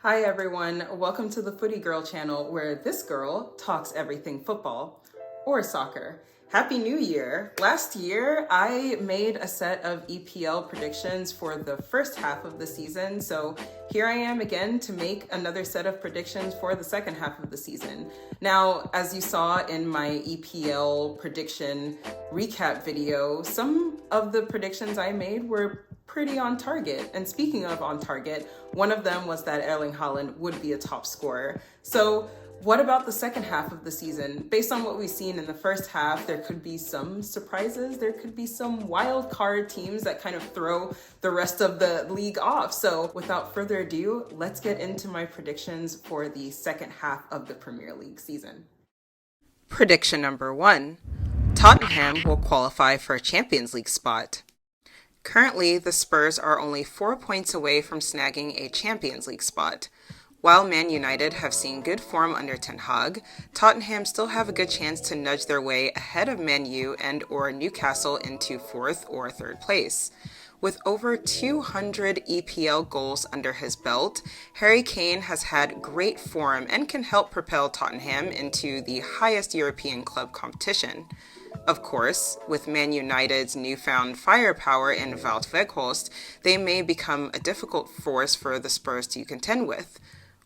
Hi everyone, welcome to the Footy Girl channel where this girl talks everything football or soccer. Happy New Year! Last year I made a set of EPL predictions for the first half of the season, so here I am again to make another set of predictions for the second half of the season. Now, as you saw in my EPL prediction recap video, some of the predictions I made were pretty on target. And speaking of on target, one of them was that Erling Haaland would be a top scorer. So what about the second half of the season? Based on what we've seen in the first half, there could be some surprises. There could be some wild card teams that kind of throw the rest of the league off. So without further ado, let's get into my predictions for the second half of the Premier League season. Prediction number 1. Tottenham will qualify for a Champions League spot. Currently, the Spurs are only 4 points away from snagging a Champions League spot. While Man United have seen good form under Ten Hag, Tottenham still have a good chance to nudge their way ahead of Man U and or Newcastle into 4th or 3rd place. With over 200 EPL goals under his belt, Harry Kane has had great form and can help propel Tottenham into the highest European club competition. Of course, with Man United's newfound firepower in Wout Weghorst, they may become a difficult force for the Spurs to contend with.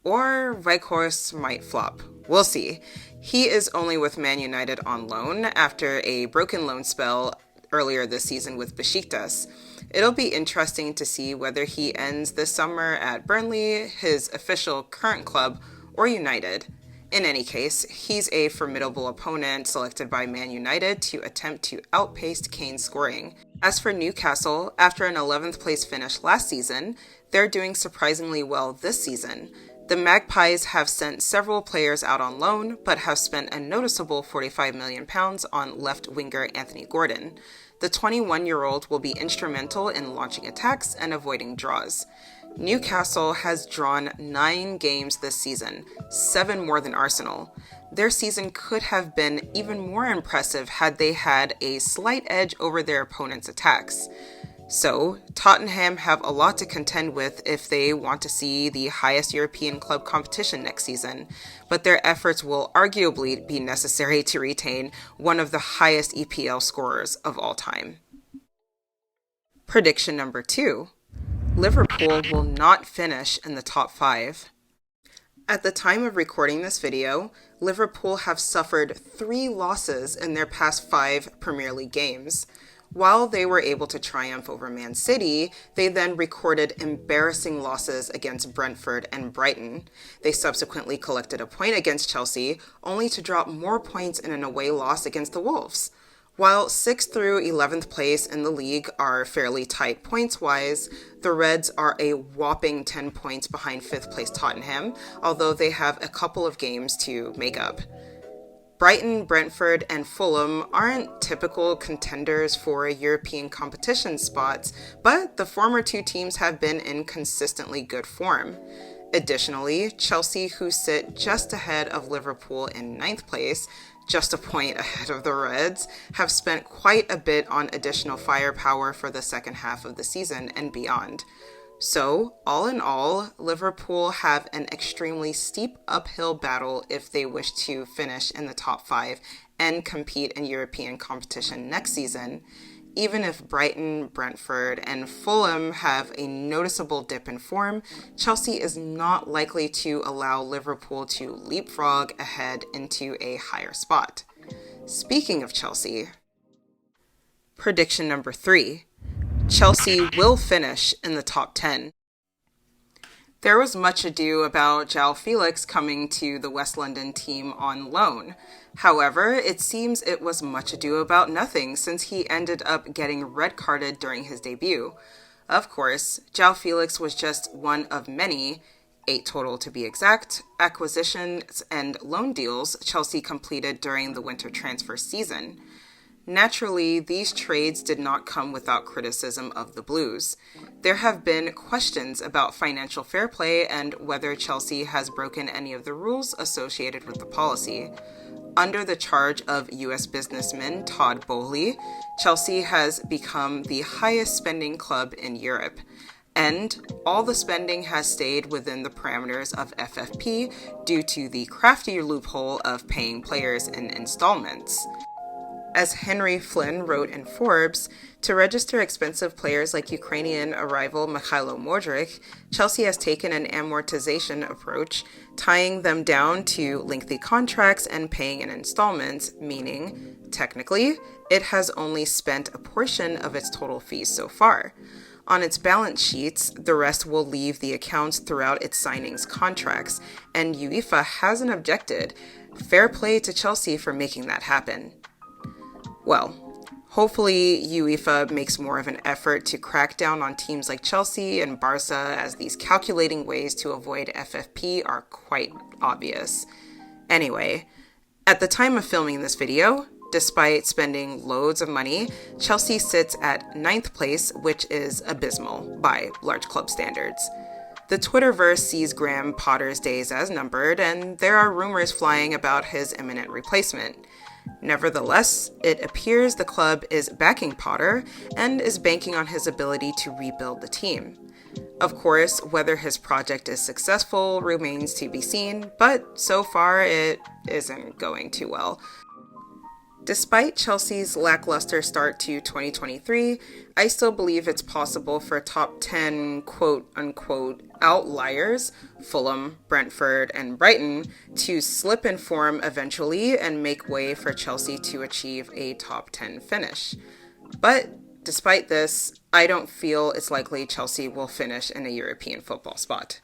Or Weghorst might flop. We'll see. He is only with Man United on loan after a broken loan spell earlier this season with Besiktas. It'll be interesting to see whether he ends this summer at Burnley, his official current club, or United. In any case, he's a formidable opponent selected by Man United to attempt to outpace Kane's scoring. As for Newcastle, after an 11th place finish last season, they're doing surprisingly well this season. The Magpies have sent several players out on loan, but have spent a noticeable £45 million on left winger Anthony Gordon. The 21-year-old will be instrumental in launching attacks and avoiding draws. Newcastle has drawn 9 games this season, 7 more than Arsenal. Their season could have been even more impressive had they had a slight edge over their opponent's attacks. So, Tottenham have a lot to contend with if they want to see the highest European club competition next season, but their efforts will arguably be necessary to retain one of the highest EPL scorers of all time. Prediction number 2. Liverpool will not finish in the top 5. At the time of recording this video, Liverpool have suffered 3 losses in their past 5 Premier League games. While they were able to triumph over Man City, they then recorded embarrassing losses against Brentford and Brighton. They subsequently collected a point against Chelsea, only to drop more points in an away loss against the Wolves. While 6th through 11th place in the league are fairly tight points-wise, the Reds are a whopping 10 points behind 5th place Tottenham, although they have a couple of games to make up. Brighton, Brentford, and Fulham aren't typical contenders for European competition spots, but the former 2 teams have been in consistently good form. Additionally, Chelsea, who sit just ahead of Liverpool in 9th place, just a point ahead of the Reds, have spent quite a bit on additional firepower for the second half of the season and beyond. So, all in all, Liverpool have an extremely steep uphill battle if they wish to finish in the top 5 and compete in European competition next season. Even if Brighton, Brentford, and Fulham have a noticeable dip in form, Chelsea is not likely to allow Liverpool to leapfrog ahead into a higher spot. Speaking of Chelsea, prediction number 3. Chelsea will finish in the top 10. There was much ado about João Felix coming to the West London team on loan. However, it seems it was much ado about nothing since he ended up getting red-carded during his debut. Of course, João Felix was just one of many, 8 total to be exact, acquisitions and loan deals Chelsea completed during the winter transfer season. Naturally, these trades did not come without criticism of the Blues. There have been questions about financial fair play and whether Chelsea has broken any of the rules associated with the policy. Under the charge of U.S. businessman Todd Boehly, Chelsea has become the highest spending club in Europe. and all the spending has stayed within the parameters of FFP due to the crafty loophole of paying players in installments. As Henry Flynn wrote in Forbes, to register expensive players like Ukrainian arrival Mikhailo Modric, Chelsea has taken an amortization approach, tying them down to lengthy contracts and paying in installments, meaning, technically, it has only spent a portion of its total fees so far. On its balance sheets, the rest will leave the accounts throughout its signings contracts, and UEFA hasn't objected. Fair play to Chelsea for making that happen. Well, hopefully UEFA makes more of an effort to crack down on teams like Chelsea and Barca, as these calculating ways to avoid FFP are quite obvious. Anyway, at the time of filming this video, despite spending loads of money, Chelsea sits at 9th place, which is abysmal by large club standards. The Twitterverse sees Graham Potter's days as numbered, and there are rumors flying about his imminent replacement. Nevertheless, it appears the club is backing Potter and is banking on his ability to rebuild the team. Of course, whether his project is successful remains to be seen, but so far it isn't going too well. Despite Chelsea's lackluster start to 2023, I still believe it's possible for top 10 quote-unquote outliers, Fulham, Brentford, and Brighton, to slip in form eventually and make way for Chelsea to achieve a top 10 finish. But despite this, I don't feel it's likely Chelsea will finish in a European football spot.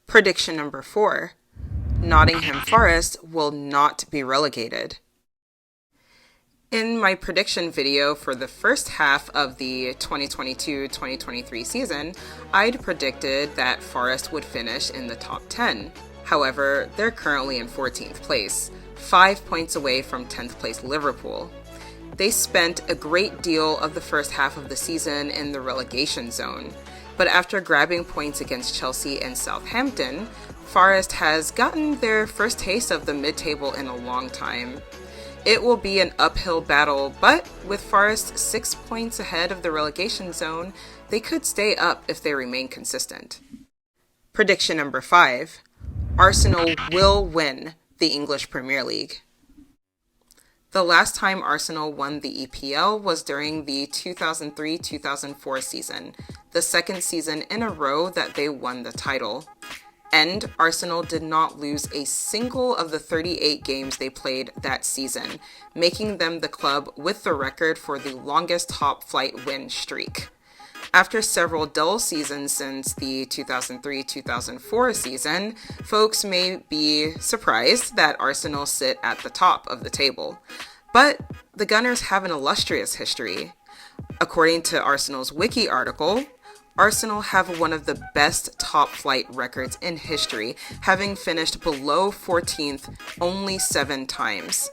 Prediction number 4. Nottingham Forest will not be relegated. In my prediction video for the first half of the 2022-2023 season, I'd predicted that Forest would finish in the top 10. However, they're currently in 14th place, 5 points away from 10th place Liverpool. They spent a great deal of the first half of the season in the relegation zone, but after grabbing points against Chelsea and Southampton, Forest has gotten their first taste of the mid-table in a long time. It will be an uphill battle, but with Forest 6 points ahead of the relegation zone, they could stay up if they remain consistent. Prediction number 5. Arsenal will win the English Premier League. The last time Arsenal won the EPL was during the 2003-2004 season, the second season in a row that they won the title. And Arsenal did not lose a single of the 38 games they played that season, making them the club with the record for the longest top-flight win streak. After several dull seasons since the 2003-2004 season, folks may be surprised that Arsenal sit at the top of the table. But the Gunners have an illustrious history. According to Arsenal's Wiki article, Arsenal have one of the best top-flight records in history, having finished below 14th only 7 times.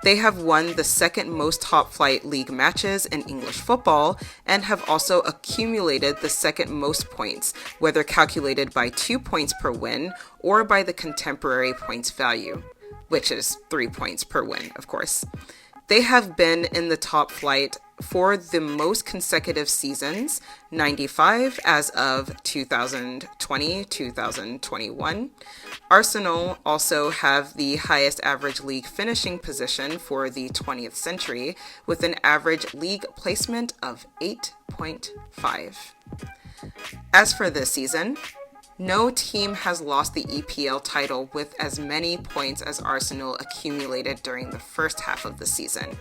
They have won the second most top-flight league matches in English football and have also accumulated the second most points, whether calculated by 2 points per win or by the contemporary points value, which is 3 points per win, of course. They have been in the top flight for the most consecutive seasons, 95 as of 2020-2021. Arsenal also have the highest average league finishing position for the 20th century, with an average league placement of 8.5. As for this season, no team has lost the EPL title with as many points as Arsenal accumulated during the first half of the season.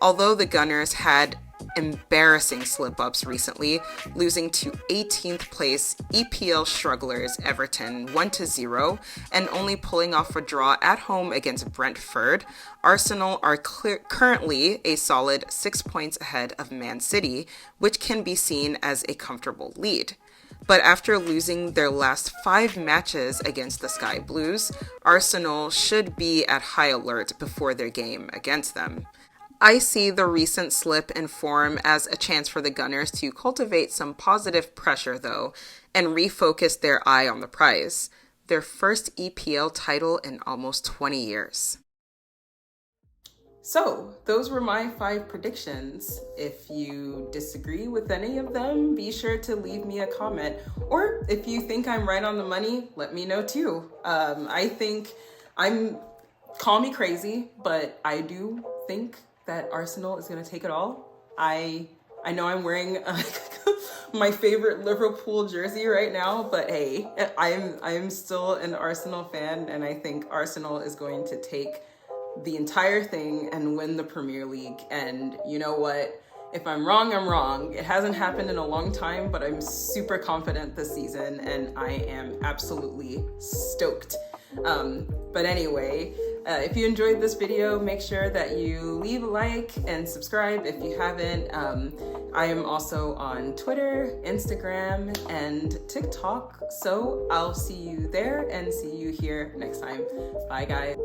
Although the Gunners had embarrassing slip-ups recently, losing to 18th place EPL strugglers Everton 1-0 and only pulling off a draw at home against Brentford, Arsenal are currently a solid 6 points ahead of Man City, which can be seen as a comfortable lead. But after losing their last 5 matches against the Sky Blues, Arsenal should be at high alert before their game against them. I see the recent slip in form as a chance for the Gunners to cultivate some positive pressure, though, and refocus their eye on the prize, their first EPL title in almost 20 years. So those were my 5 predictions. If you disagree with any of them, be sure to leave me a comment. Or if you think I'm right on the money, let me know too. I think call me crazy, but I do think that Arsenal is gonna take it all. I know I'm wearing my favorite Liverpool jersey right now, but hey, I'm still an Arsenal fan, and I think Arsenal is going to take the entire thing and win the Premier League. And you know what? If I'm wrong, I'm wrong. It hasn't happened in a long time, but I'm super confident this season, and I am absolutely stoked. But anyway, if you enjoyed this video, make sure that you leave a like and subscribe if you haven't. I am also on Twitter, Instagram, and TikTok, so I'll see you there and see you here next time. Bye, guys.